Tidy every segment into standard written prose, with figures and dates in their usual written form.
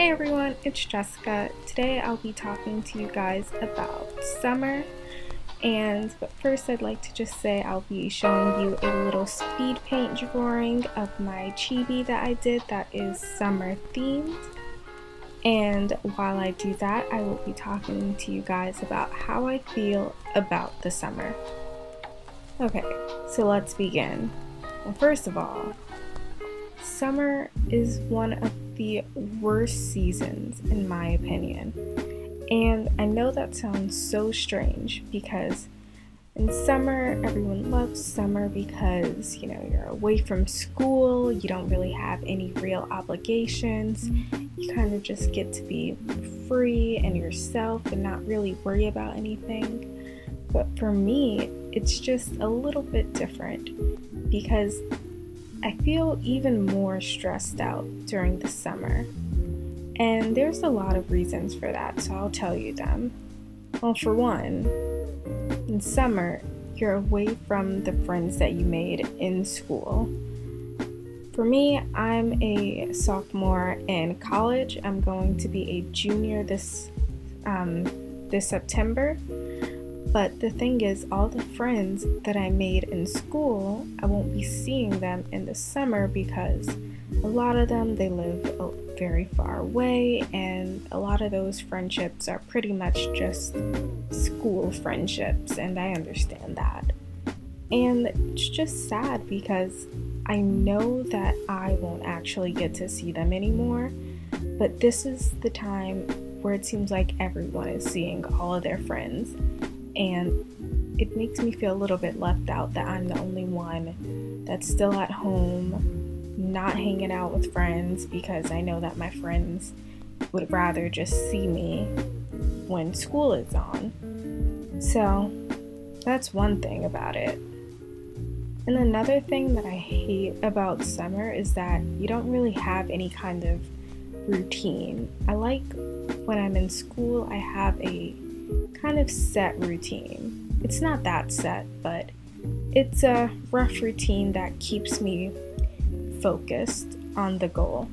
Hey everyone, it's Jessica. Today I'll be talking to you guys about summer. But first I'd like to just say I'll be showing you a little speed paint drawing of my chibi that I did that is summer themed. And while I do that, I will be talking to you guys about how I feel about the summer. Okay, so let's begin. Well, first of all, summer is one of the worst seasons in my opinion. And I know that sounds so strange because in summer, everyone loves summer because, you're away from school, you don't really have any real obligations, you kind of just get to be free and yourself and not really worry about anything. But for me, it's just a little bit different because I feel even more stressed out during the summer. And there's a lot of reasons for that, so I'll tell you them. Well, for one, in summer, you're away from the friends that you made in school. For me, I'm a sophomore in college. I'm going to be a junior this September. But the thing is, all the friends that I made in school, I won't be seeing them in the summer because a lot of them, they live very far away, and a lot of those friendships are pretty much just school friendships, and I understand that. And it's just sad because I know that I won't actually get to see them anymore, but this is the time where it seems like everyone is seeing all of their friends. And it makes me feel a little bit left out that I'm the only one that's still at home, not hanging out with friends because I know that my friends would rather just see me when school is on. So that's one thing about it. And another thing that I hate about summer is that you don't really have any kind of routine. I like when I'm in school, I have a kind of set routine. It's not that set, but it's a rough routine that keeps me focused on the goal.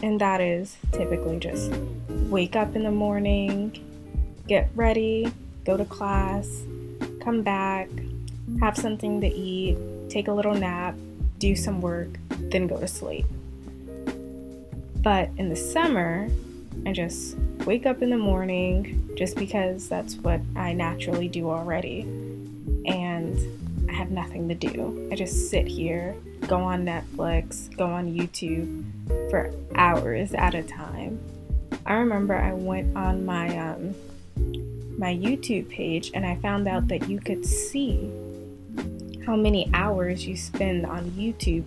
And that is typically just wake up in the morning, get ready, go to class, come back, have something to eat, take a little nap, do some work, then go to sleep. But in the summer, I just wake up in the morning just because that's what I naturally do already, and I have nothing to do. I just sit here, go on Netflix, go on YouTube for hours at a time. I remember I went on my YouTube page and I found out that you could see how many hours you spend on YouTube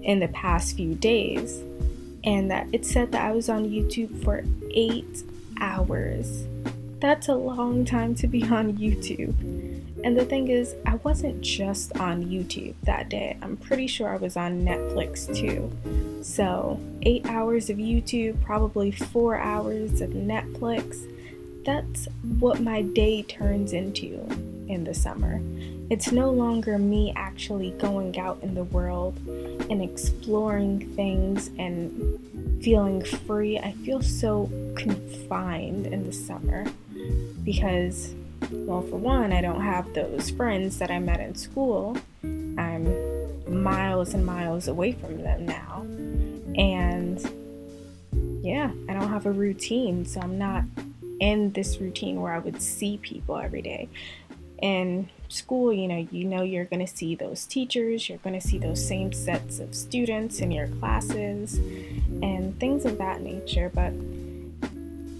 in the past few days. And that it said that I was on YouTube for 8 hours. That's a long time to be on YouTube. And the thing is, I wasn't just on YouTube that day. I'm pretty sure I was on Netflix too. So 8 hours of YouTube, probably 4 hours of Netflix. That's what my day turns into in the summer. It's no longer me actually going out in the world and exploring things and feeling free. I feel so confined in the summer because, well, for one, I don't have those friends that I met in school. I'm miles and miles away from them now. And yeah, I don't have a routine, so I'm not in this routine where I would see people every day. In school, you know you're going to see those teachers, you're going to see those same sets of students in your classes and things of that nature, but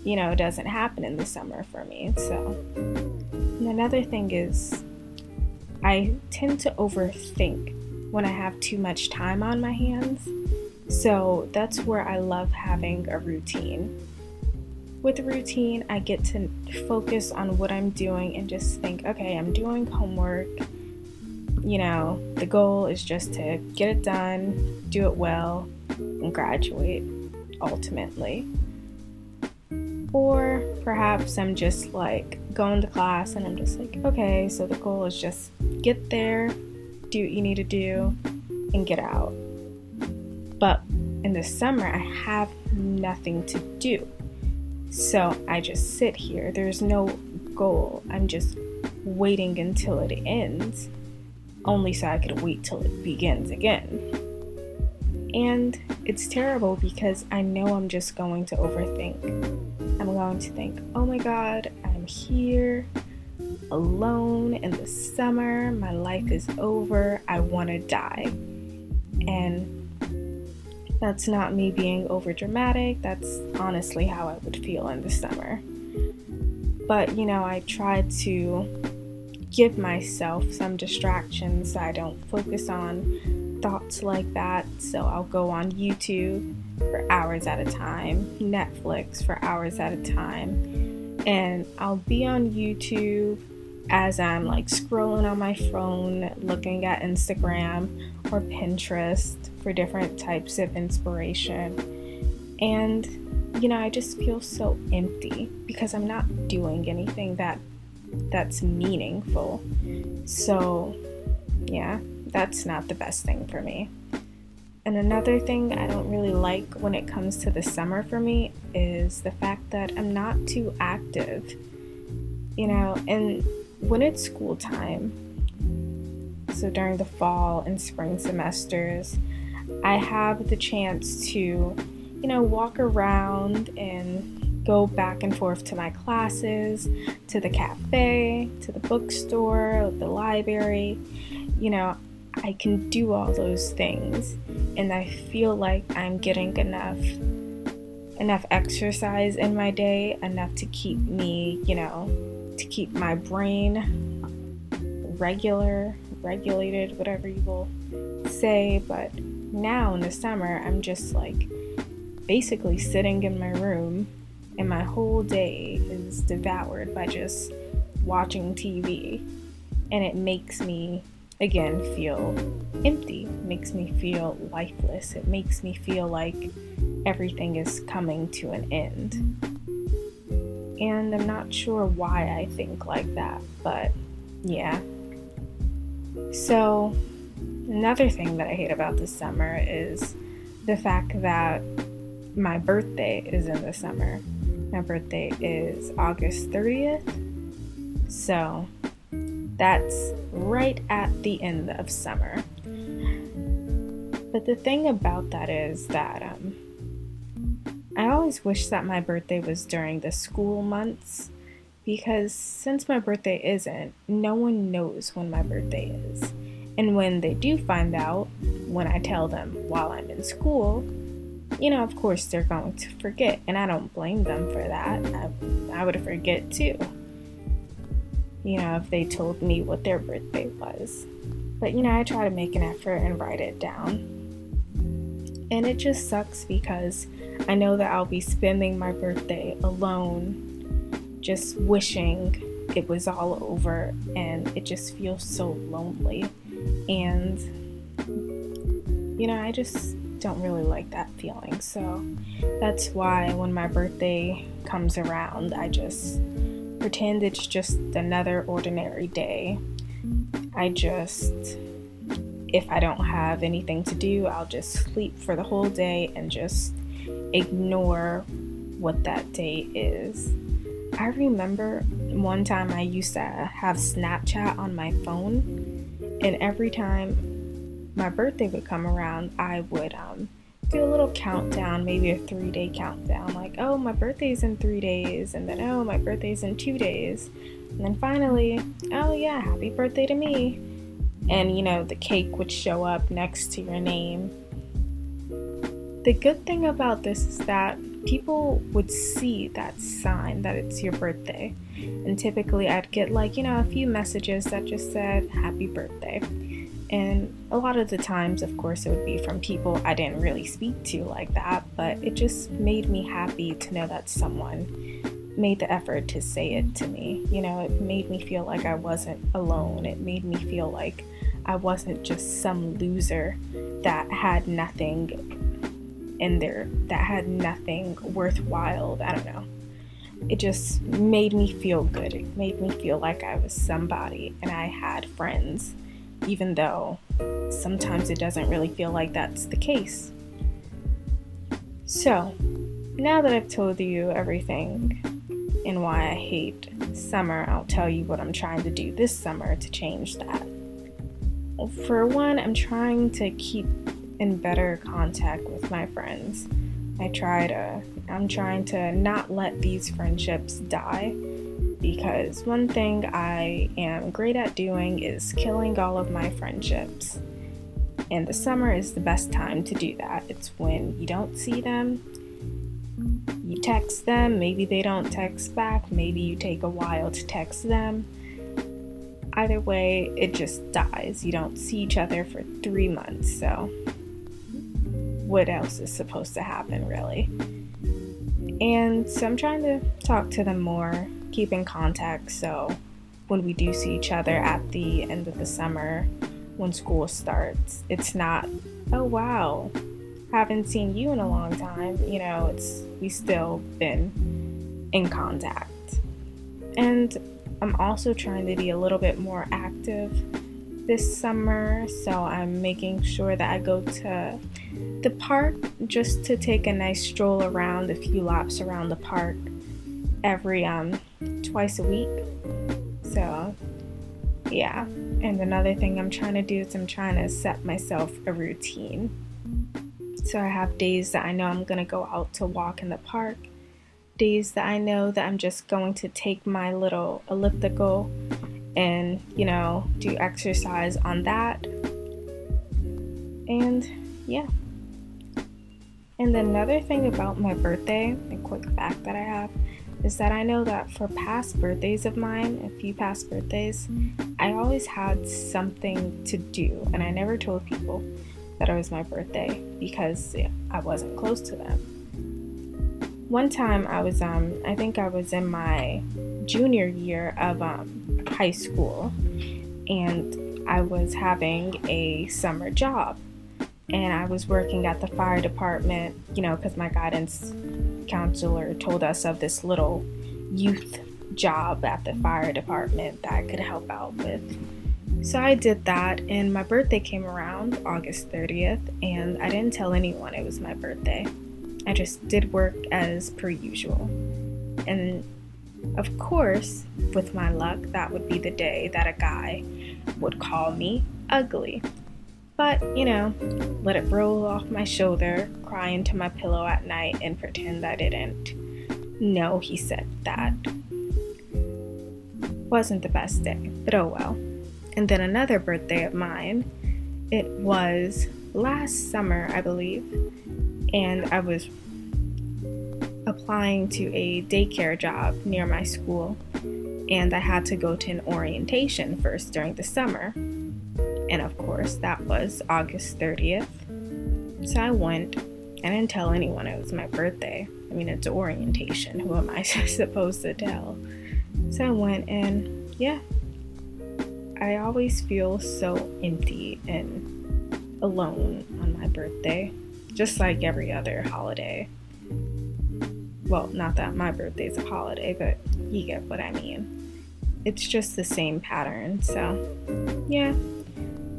it doesn't happen in the summer for me. So, and another thing is I tend to overthink when I have too much time on my hands. So that's where I love having a routine. With a routine, I get to focus on what I'm doing and just think, okay, I'm doing homework. The goal is just to get it done, do it well, and graduate, ultimately. Or perhaps I'm just like going to class and I'm just like, okay, so the goal is just get there, do what you need to do, and get out. But in the summer, I have nothing to do. So I just sit here. There's no goal. I'm just waiting until it ends, only so I could wait till it begins again. And it's terrible because I know I'm just going to overthink. I'm going to think, oh my God, I'm here alone in the summer. My life is over. I want to die. And that's not me being over dramatic. That's honestly how I would feel in the summer. But, I try to give myself some distractions so I don't focus on thoughts like that. So I'll go on YouTube for hours at a time, Netflix for hours at a time, and I'll be on YouTube as I'm like scrolling on my phone, looking at Instagram or Pinterest for different types of inspiration. And, I just feel so empty because I'm not doing anything that's meaningful. So, yeah, that's not the best thing for me. And another thing I don't really like when it comes to the summer for me is the fact that I'm not too active, and when it's school time, so during the fall and spring semesters, I have the chance to, walk around and go back and forth to my classes, to the cafe, to the bookstore, the library. I can do all those things, and I feel like I'm getting enough exercise in my day, enough to keep me, to keep my brain regulated, whatever you will say. But now in the summer, I'm just like basically sitting in my room, and my whole day is devoured by just watching TV, and it makes me again feel empty. It makes me feel lifeless. It makes me feel like everything is coming to an end. And I'm not sure why I think like that, but yeah. So another thing that I hate about this summer is the fact that my birthday is in the summer. My birthday is August 30th. So that's right at the end of summer. But the thing about that is that I always wish that my birthday was during the school months, because since my birthday isn't, no one knows when my birthday is. And when they do find out, when I tell them while I'm in school, of course they're going to forget, and I don't blame them for that. I would forget too, if they told me what their birthday was. But, I try to make an effort and write it down. And it just sucks because I know that I'll be spending my birthday alone, just wishing it was all over, and it just feels so lonely. And, I just don't really like that feeling. So that's why when my birthday comes around, I just pretend it's just another ordinary day. If I don't have anything to do, I'll just sleep for the whole day and just ignore what that day is. I remember one time I used to have Snapchat on my phone, and every time my birthday would come around, I would do a little countdown, maybe a 3-day countdown, like, oh, my birthday's in 3 days, and then, oh, my birthday's in 2 days, and then finally, oh yeah, happy birthday to me. And the cake would show up next to your name. The good thing about this is that people would see that sign that it's your birthday, and typically I'd get a few messages that just said happy birthday. And a lot of the times, of course, it would be from people I didn't really speak to like that, but it just made me happy to know that someone made the effort to say it to me. It made me feel like I wasn't alone. It made me feel like I wasn't just some loser that had nothing in there, that had nothing worthwhile. I don't know. It just made me feel good. It made me feel like I was somebody and I had friends, even though sometimes it doesn't really feel like that's the case. So, now that I've told you everything and why I hate summer, I'll tell you what I'm trying to do this summer to change that. For one, I'm trying to keep in better contact with my friends. I'm trying to not let these friendships die, because one thing I am great at doing is killing all of my friendships. And the summer is the best time to do that. It's when you don't see them, you text them, maybe they don't text back, maybe you take a while to text them. Either way, it just dies. You don't see each other for 3 months, so what else is supposed to happen, really? And so I'm trying to talk to them more, keep in contact, so when we do see each other at the end of the summer, when school starts, it's not, oh wow, haven't seen you in a long time. We still been in contact. And I'm also trying to be a little bit more active this summer, so I'm making sure that I go to the park just to take a nice stroll around, a few laps around the park every twice a week. So yeah. And another thing I'm trying to do is I'm trying to set myself a routine. So I have days that I know I'm going to go out to walk in the park, days that I know that I'm just going to take my little elliptical and, do exercise on that. And yeah. And another thing about my birthday, a quick fact that I have, is that I know that for past birthdays of mine, a few past birthdays, I always had something to do, and I never told people that it was my birthday because I wasn't close to them. One time I was, I think I was in my junior year of high school, and I was having a summer job, and I was working at the fire department, because my guidance counselor told us of this little youth job at the fire department that I could help out with. So I did that, and my birthday came around August 30th, and I didn't tell anyone it was my birthday. I just did work as per usual. And of course, with my luck, that would be the day that a guy would call me ugly. But, let it roll off my shoulder, cry into my pillow at night, and pretend I didn't know he said that. Wasn't the best day, but oh well. And then another birthday of mine, it was last summer, I believe, and I was applying to a daycare job near my school, and I had to go to an orientation first during the summer. And of course, that was August 30th. So I went. I didn't tell anyone it was my birthday. I mean, it's orientation. Who am I supposed to tell? So I went, and yeah, I always feel so empty and alone on my birthday, just like every other holiday. Well, not that my birthday's a holiday, but you get what I mean. It's just the same pattern. So yeah,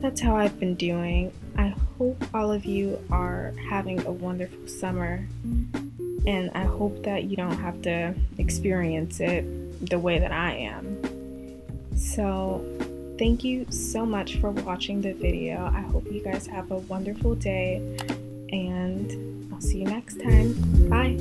that's how I've been doing. I hope all of you are having a wonderful summer, and I hope that you don't have to experience it the way that I am. So thank you so much for watching the video. I hope you guys have a wonderful day, and I'll see you next time. Bye.